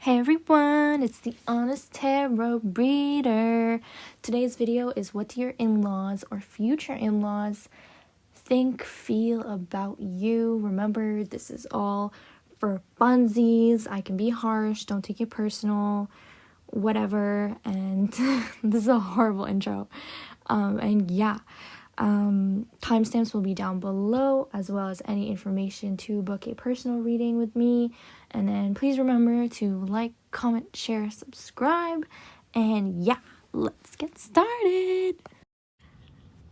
Hey everyone, it's the Honest Tarot Reader. Today's video is what do your in-laws or future in-laws think, feel about you. Remember, this is all for funsies. I can be harsh, don't take it personal, whatever. And this is a horrible intro. Timestamps will be down below, as well as any information to book a personal reading with me. And then please remember to like, comment, share, subscribe, and yeah, let's get started.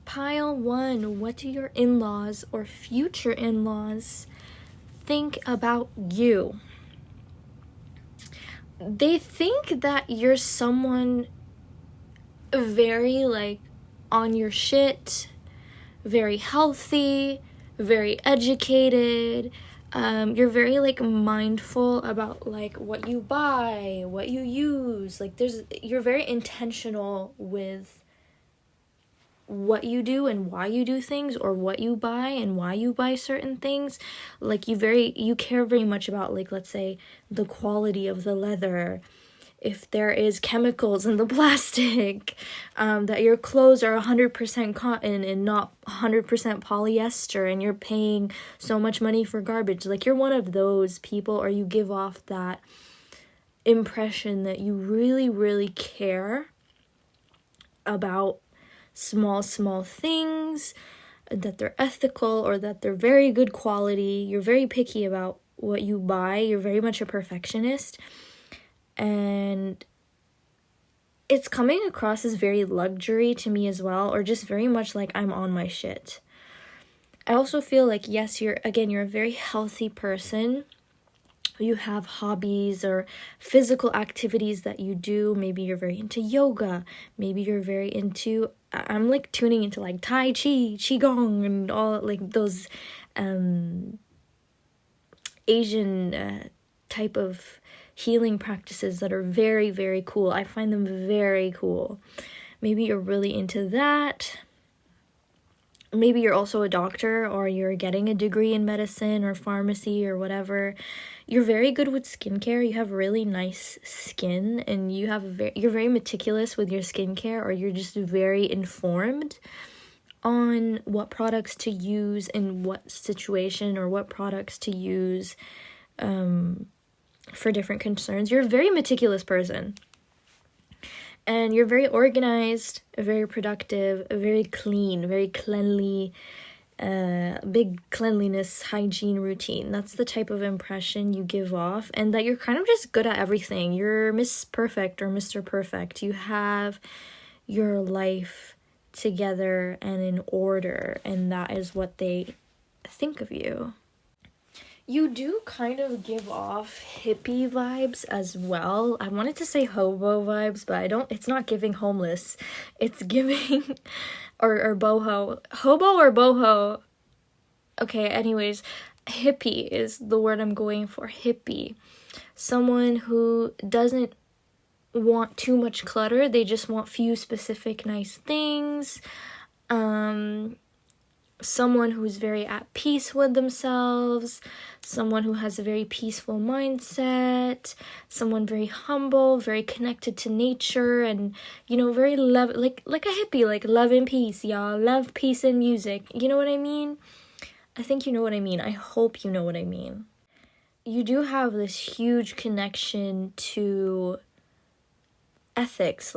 Pile 1, what do your in-laws or future in-laws think about you? They think that you're someone very on your shit, very healthy, very educated. You're very mindful about what you buy, what you use. You're very intentional with what you do and why you do things, or what you buy and why you buy certain things. You care very much about let's say the quality of the leather, if there is chemicals in the plastic, that your clothes are 100% cotton and not 100% polyester, and you're paying so much money for garbage. You're one of those people, or you give off that impression that you really, really care about small things, that they're ethical, or that they're very good quality. You're very picky about what you buy. You're very much a perfectionist. And it's coming across as very luxury to me as well, or just very much I'm on my shit. I also feel yes, you're a very healthy person. You have hobbies or physical activities that you do. Maybe you're very into yoga. Maybe you're very into, I'm tuning into Tai Chi, Qigong, and all those Asian type of healing practices that are very, very cool. I find them very cool. Maybe you're really into that. Maybe you're also a doctor, or you're getting a degree in medicine or pharmacy or whatever. You're very good with skincare. You have really nice skin, and you're very meticulous with your skincare, or you're just very informed on what products to use in what situation, or what products to use for different concerns. You're a very meticulous person, and you're very organized, very productive, very clean, very cleanly, big cleanliness hygiene routine. That's the type of impression you give off, and that you're kind of just good at everything. You're Miss Perfect or Mr. Perfect. You have your life together and in order, and that is what they think of you. You do kind of give off hippie vibes as well. I wanted to say hobo vibes, but it's not giving homeless. It's giving, or boho. Hobo or boho. Okay, anyways, hippie is the word I'm going for, hippie. Someone who doesn't want too much clutter. They just want few specific nice things. Someone who's very at peace with themselves, someone who has a very peaceful mindset, someone very humble, very connected to nature, and very love, like a hippie, love and peace, y'all. Love, peace, and music. You know what I mean? I think you know what I mean. I hope you know what I mean. You do have this huge connection to ethics.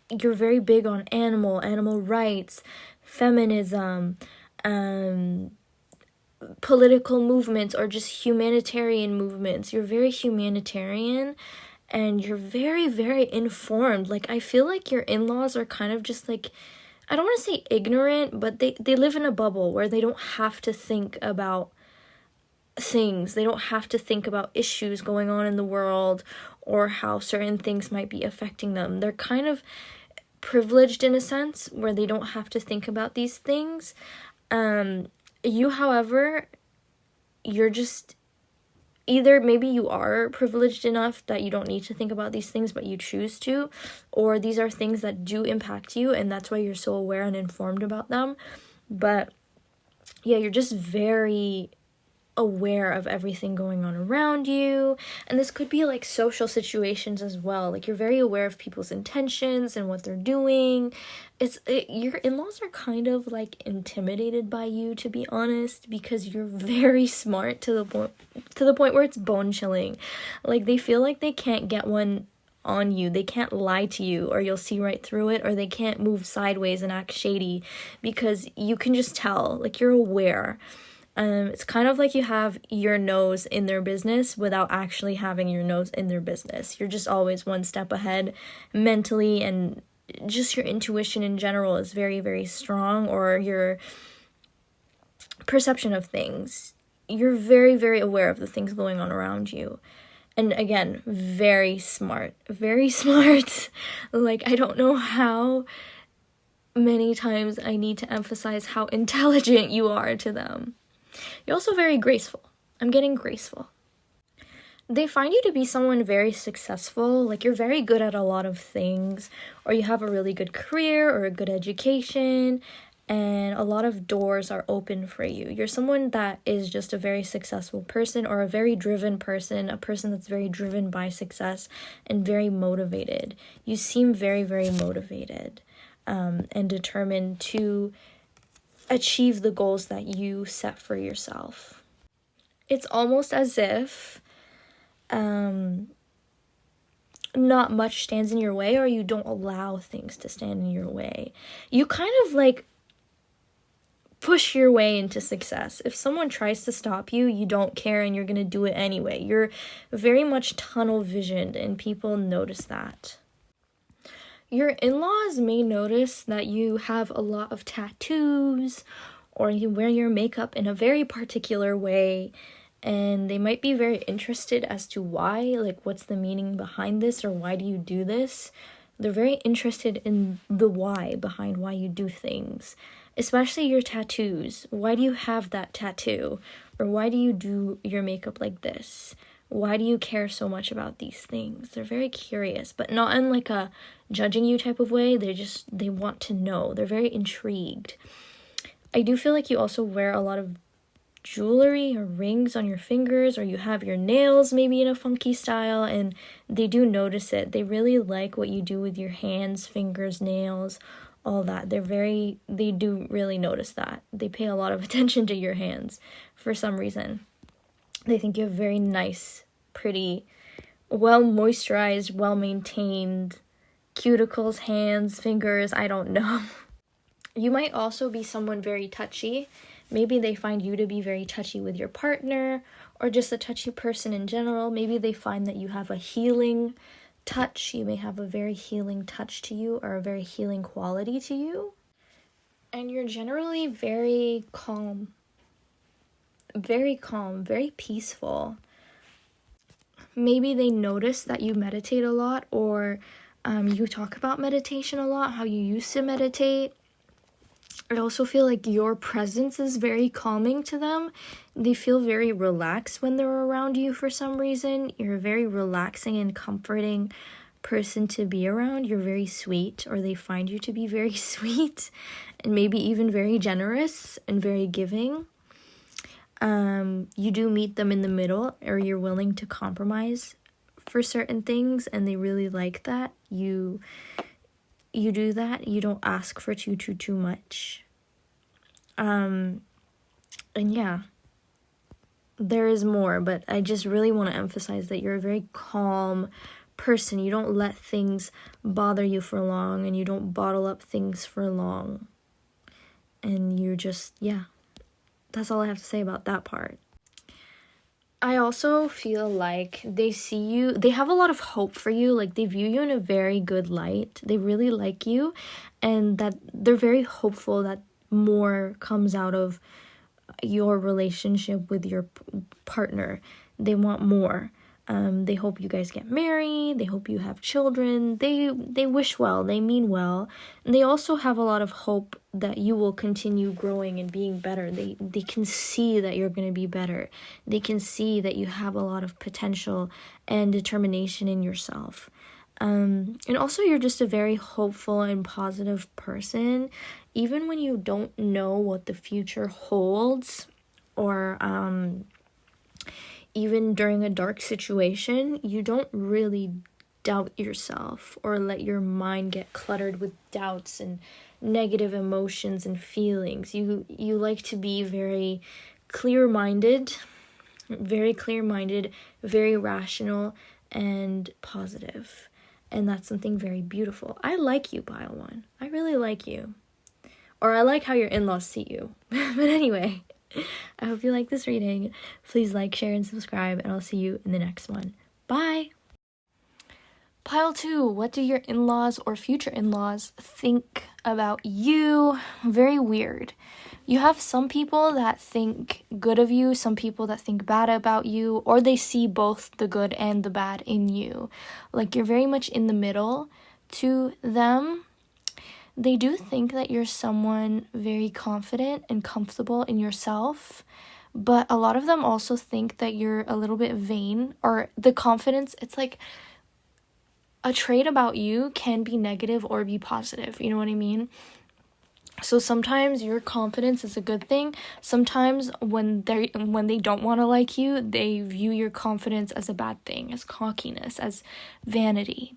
You're very big on animal rights, feminism, political movements, or just humanitarian movements. You're very humanitarian, and you're very, very informed. I feel your in-laws are kind of just I don't want to say ignorant, but they live in a bubble where they don't have to think about things. They don't have to think about issues going on in the world, or how certain things might be affecting them. They're kind of privileged in a sense where they don't have to think about these things. You, however, you're just either maybe you are privileged enough that you don't need to think about these things, but you choose to, or these are things that do impact you, and that's why you're so aware and informed about them. But yeah, you're just very aware of everything going on around you. And this could be like social situations as well. Like, you're very aware of people's intentions and what they're doing. Your in-laws are kind of like intimidated by you, to be honest, because you're very smart to the point where it's bone chilling. Like, they feel like they can't get one on you. They can't lie to you, or you'll see right through it, or they can't move sideways and act shady, because you can just tell. Like, you're aware. It's kind of like you have your nose in their business without actually having your nose in their business. You're just always one step ahead mentally, and just your intuition in general is very, very strong, or your perception of things. You're very, very aware of the things going on around you. And again, very smart. Very smart. Like, I don't know how many times I need to emphasize how intelligent you are to them. You're also very graceful. I'm getting graceful. They find you to be someone very successful. Like, you're very good at a lot of things, or you have a really good career or a good education, and a lot of doors are open for you. You're someone that is just a very successful person, or a very driven person, a person that's very driven by success and very motivated. You seem very, very motivated and determined to achieve the goals that you set for yourself. It's almost as if not much stands in your way, or you don't allow things to stand in your way. You kind of like push your way into success. If someone tries to stop you, you don't care, and you're going to do it anyway. You're very much tunnel visioned, and people notice that. Your in-laws may notice that you have a lot of tattoos, or you wear your makeup in a very particular way, and they might be very interested as to why, like, what's the meaning behind this, or why do you do this? They're very interested in the why behind why you do things, especially your tattoos. Why do you have that tattoo? Or why do you do your makeup like this? Why do you care so much about these things? They're very curious, but not in like a judging you type of way. They want to know. They're very intrigued. I do feel like you also wear a lot of jewelry or rings on your fingers, or you have your nails maybe in a funky style, and they do notice it. They really like what you do with your hands, fingers, nails, all that. They do really notice that. They pay a lot of attention to your hands for some reason. They think you have very nice, pretty, well moisturized, well maintained cuticles, hands, fingers, I don't know. You might also be someone very touchy. Maybe they find you to be very touchy with your partner, or just a touchy person in general. Maybe they find that you have a healing touch. You may have a very healing touch to you, or a very healing quality to you. And you're generally very calm, very peaceful. Maybe they notice that you meditate a lot, or you talk about meditation a lot, how you used to meditate. I also feel like your presence is very calming to them. They feel very relaxed when they're around you for some reason. You're a very relaxing and comforting person to be around. You're very sweet, or they find you to be very sweet, and maybe even very generous and very giving. You do meet them in the middle, or you're willing to compromise for certain things, and they really like that. You do that. You don't ask for too much. And yeah, there is more, but I just really want to emphasize that you're a very calm person. You don't let things bother you for long, and you don't bottle up things for long. And you're just, yeah, that's all I have to say about that part. I also feel like they see you, they have a lot of hope for you. Like, they view you in a very good light. They really like you, and that they're very hopeful that more comes out of your relationship with your partner. They want more. They hope you guys get married. They hope you have children. They wish well. They mean well. And they also have a lot of hope that you will continue growing and being better. They can see that you're going to be better. They can see that you have a lot of potential and determination in yourself. And also, you're just a very hopeful and positive person. Even when you don't know what the future holds, or even during a dark situation, you don't really doubt yourself or let your mind get cluttered with doubts and negative emotions and feelings. You like to be very clear-minded, very rational and positive. And that's something very beautiful. I like you, Pile 1. I really like you. Or I like how your in-laws see you. But anyway, I hope you like this reading. Please like, share, and subscribe, and I'll see you in the next one. Bye! Pile 2, what do your in-laws or future in-laws think about you? Very weird. You have some people that think good of you, some people that think bad about you, or they see both the good and the bad in you. Like, you're very much in the middle to them. They do think that you're someone very confident and comfortable in yourself, but a lot of them also think that you're a little bit vain, or the confidence, it's like a trait about you can be negative or be positive, you know what I mean? So sometimes your confidence is a good thing. Sometimes when they don't want to like you, they view your confidence as a bad thing, as cockiness, as vanity.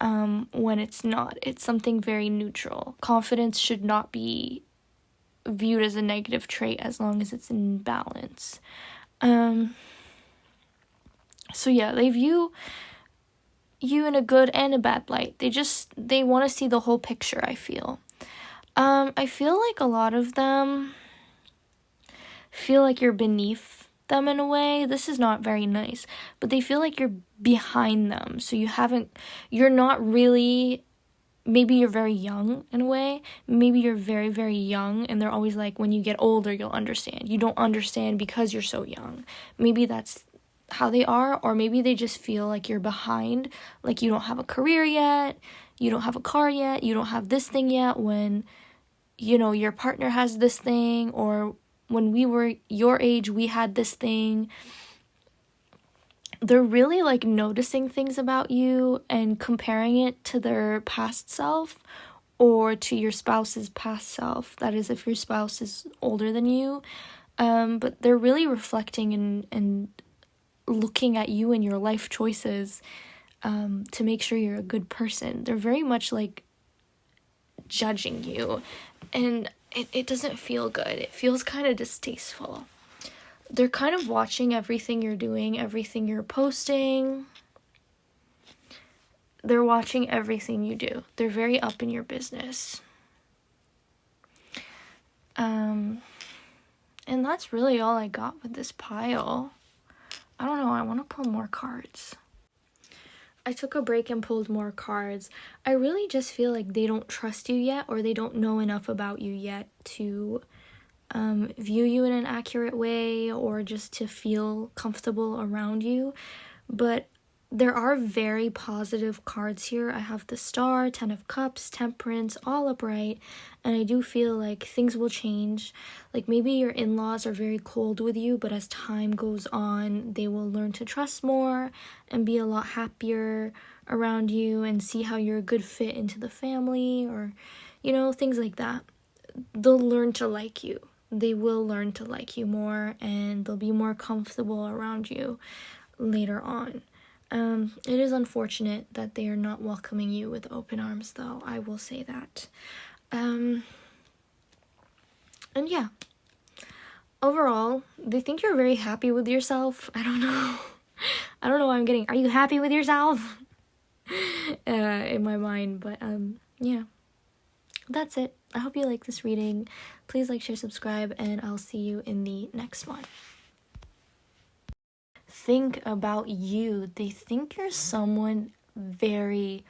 When it's not. It's something very neutral. Confidence should not be viewed as a negative trait as long as it's in balance. So yeah, they view you in a good and a bad light. They want to see the whole picture, I feel. I feel like a lot of them feel like you're beneath them in a way. This is not very nice, but they feel like you're behind them. So you're not really, maybe you're very young in a way. Maybe you're very, very young, and they're always like, when you get older, you'll understand. You don't understand because you're so young. Maybe that's how they are, or maybe they just feel like you're behind, like you don't have a career yet, you don't have a car yet, you don't have this thing yet, when, you know, your partner has this thing, or when we were your age, we had this thing. They're really like noticing things about you and comparing it to their past self or to your spouse's past self. That is, if your spouse is older than you. But they're really reflecting and looking at you and your life choices to make sure you're a good person. They're very much like judging you, and it doesn't feel good. It feels kind of distasteful. They're kind of watching everything you're doing, everything you're posting. They're watching everything you do. They're very up in your business. And that's really all I got with this pile. I don't know, I want to pull more cards. I took a break and pulled more cards. I really just feel like they don't trust you yet, or they don't know enough about you yet to view you in an accurate way, or just to feel comfortable around you. But there are very positive cards here. I have the Star, 10 of Cups, Temperance, all upright, and I do feel like things will change. Like maybe your in-laws are very cold with you, but as time goes on, they will learn to trust more and be a lot happier around you and see how you're a good fit into the family, or, you know, things like that. They'll learn to like you. They will learn to like you more, and they'll be more comfortable around you later on. It is unfortunate that they are not welcoming you with open arms, though. I will say that. And yeah. Overall, they think you're very happy with yourself. I don't know. I don't know why I'm getting, are you happy with yourself? In my mind, but yeah. That's it. I hope you like this reading. Please like, share, subscribe, and I'll see you in the next one. Think about you. They think you're someone very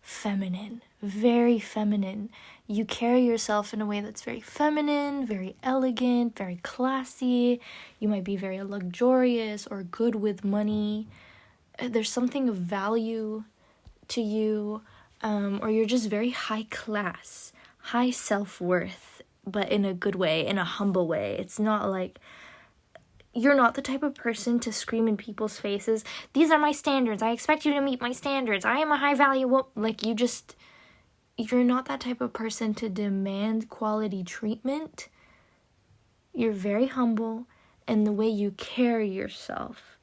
feminine. Very feminine. You carry yourself in a way that's very feminine, very elegant, very classy. You might be very luxurious or good with money. There's something of value to you, or you're just very high class, high self-worth, but in a good way, in a humble way. It's not like, you're not the type of person to scream in people's faces, these are my standards, I expect you to meet my standards, I am a high value like you're not that type of person to demand quality treatment. You're very humble, and the way you carry yourself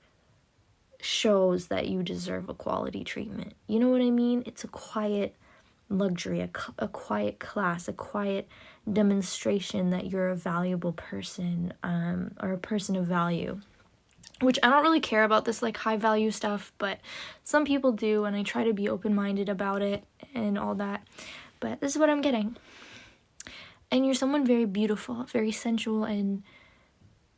shows that you deserve a quality treatment. You know what I mean? It's a quiet luxury, a quiet class, a quiet demonstration that you're a valuable person, or a person of value. Which I don't really care about this like high value stuff, but some people do, and I try to be open-minded about it and all that. But this is what I'm getting. And you're someone very beautiful, very sensual, and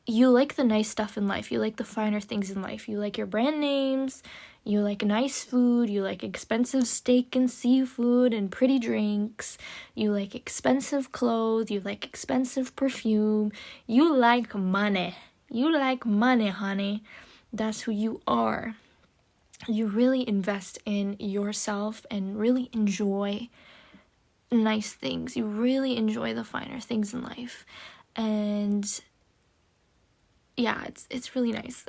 you like the nice stuff in life. You like the finer things in life. You like your brand names. You like nice food. You like expensive steak and seafood and pretty drinks. You like expensive clothes. You like expensive perfume. You like money. You like money, honey. That's who you are. You really invest in yourself and really enjoy nice things. You really enjoy the finer things in life. And yeah, it's really nice.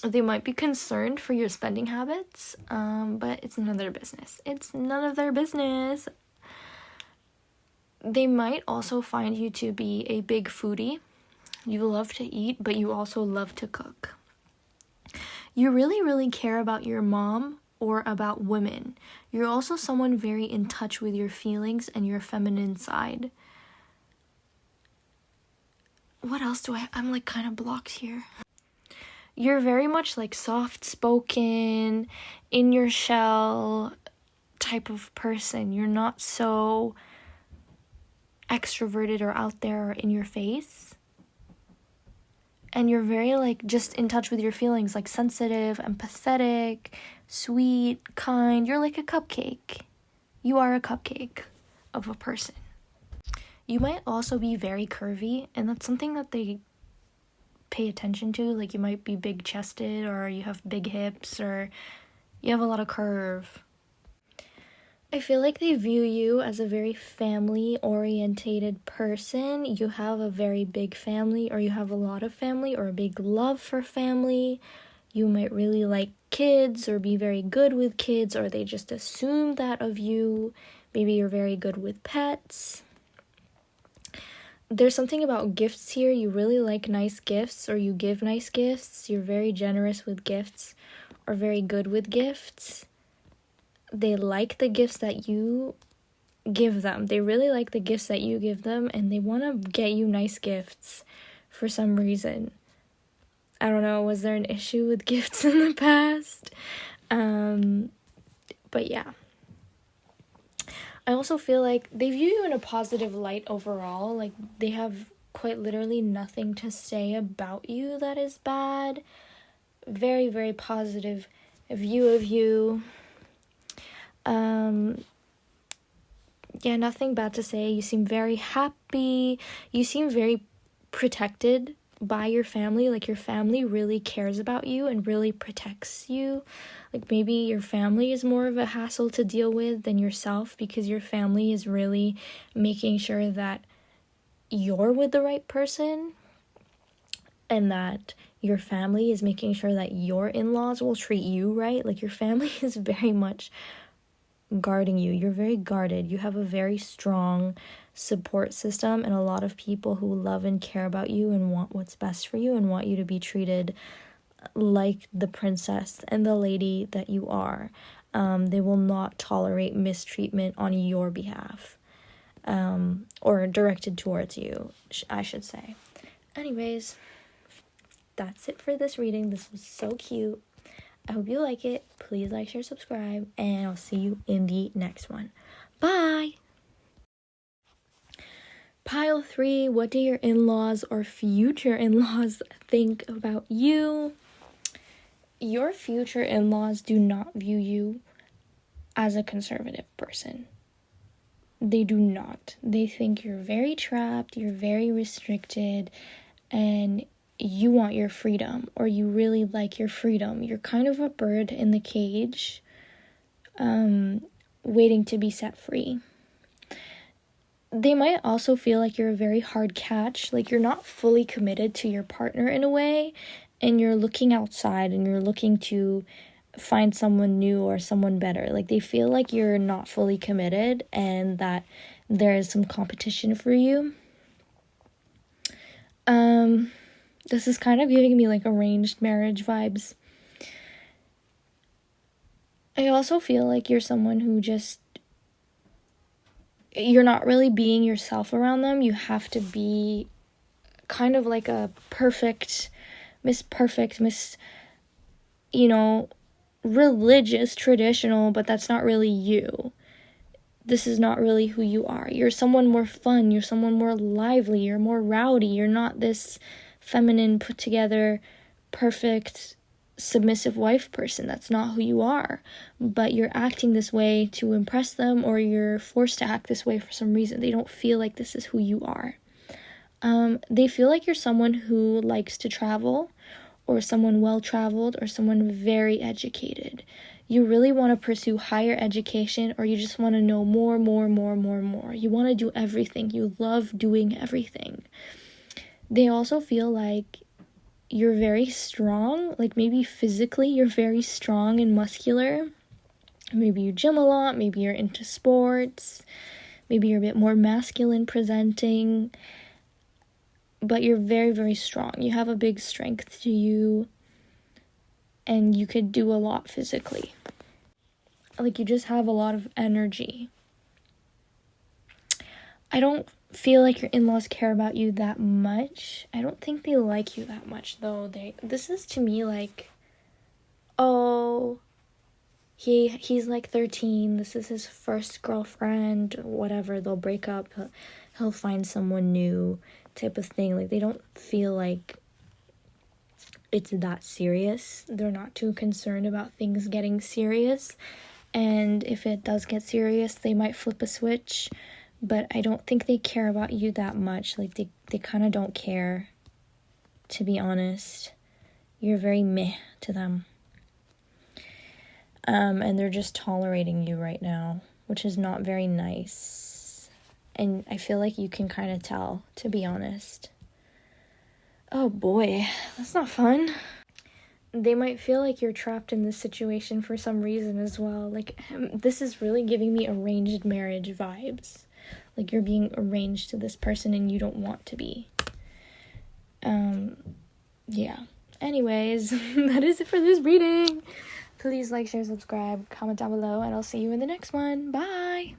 They might be concerned for your spending habits, but it's none of their business. It's none of their business. They might also find you to be a big foodie. You love to eat, but you also love to cook. You really, really care about your mom or about women. You're also someone very in touch with your feelings and your feminine side. What else I'm like kind of blocked here. You're very much like soft-spoken, in your shell type of person. You're not so extroverted or out there or in your face. And you're very like just in touch with your feelings, like sensitive, empathetic, sweet, kind. You're like a cupcake. You are a cupcake of a person. You might also be very curvy, and that's something that they pay attention to. Like you might be big chested, or you have big hips, or you have a lot of curve. I feel like they view you as a very family-orientated person. You have a very big family, or you have a lot of family, or a big love for family. You might really like kids, or be very good with kids, or they just assume that of you. Maybe you're very good with pets. There's something about gifts here. You really like nice gifts, or you give nice gifts. You're very generous with gifts, or very good with gifts. They like the gifts that you give them. They really like the gifts that you give them, and they want to get you nice gifts for some reason. I don't know, was there an issue with gifts in the past? But yeah. I also feel like they view you in a positive light overall. Like, they have quite literally nothing to say about you that is bad. Very, very positive view of you. Yeah, nothing bad to say. You seem very happy. You seem very protected by your family. Like, your family really cares about you and really protects you. Like, maybe your family is more of a hassle to deal with than yourself, because your family is really making sure that you're with the right person, and that your family is making sure that your in-laws will treat you right. Like, your family is very much guarding you. You're very guarded. You have a very strong support system, and a lot of people who love and care about you and want what's best for you and want you to be treated like the princess and the lady that you are. They will not tolerate mistreatment on your behalf, or directed towards you, I should say. Anyways, that's it for this reading. This was so cute. I hope you like it. Please like, share, subscribe, and I'll see you in the next one. Bye! Pile 3, what do your in-laws or future in-laws think about you? Your future in-laws do not view you as a conservative person. They do not. They think you're very trapped, you're very restricted, and you want your freedom, or you really like your freedom. You're kind of a bird in the cage, waiting to be set free. They might also feel like you're a very hard catch, like you're not fully committed to your partner in a way, and you're looking outside and you're looking to find someone new or someone better. Like, they feel like you're not fully committed and that there is some competition for you. This is kind of giving me like arranged marriage vibes. I also feel like you're someone who you're not really being yourself around them. You have to be kind of like a perfect, religious, traditional, but that's not really you. This is not really who you are. You're someone more fun. You're someone more lively. You're more rowdy. You're not this feminine, put together, perfect, submissive wife person. That's not who you are. But you're acting this way to impress them, or you're forced to act this way for some reason. They don't feel like this is who you are. They feel like you're someone who likes to travel, or someone well-traveled, or someone very educated. You really want to pursue higher education, or you just want to know more. You want to do everything. You love doing everything. They also feel like you're very strong, like maybe physically you're very strong and muscular. Maybe you gym a lot, maybe you're into sports, maybe you're a bit more masculine presenting, but you're very, very strong. You have a big strength to you, and you could do a lot physically. Like, you just have a lot of energy. I don't feel like your in-laws care about you that much. I don't think they like you that much, though. This is to me like, oh, he's like 13. This is his first girlfriend, whatever. They'll break up. He'll find someone new, type of thing. Like, they don't feel like it's that serious. They're not too concerned about things getting serious. And if it does get serious, they might flip a switch. But I don't think they care about you that much. Like, they kind of don't care, to be honest. You're very meh to them. And they're just tolerating you right now, which is not very nice. And I feel like you can kind of tell, to be honest. Oh boy, that's not fun. They might feel like you're trapped in this situation for some reason as well. Like, this is really giving me arranged marriage vibes. Like, you're being arranged to this person and you don't want to be. Yeah. Anyways, that is it for this reading. Please like, share, subscribe, comment down below, and I'll see you in the next one. Bye!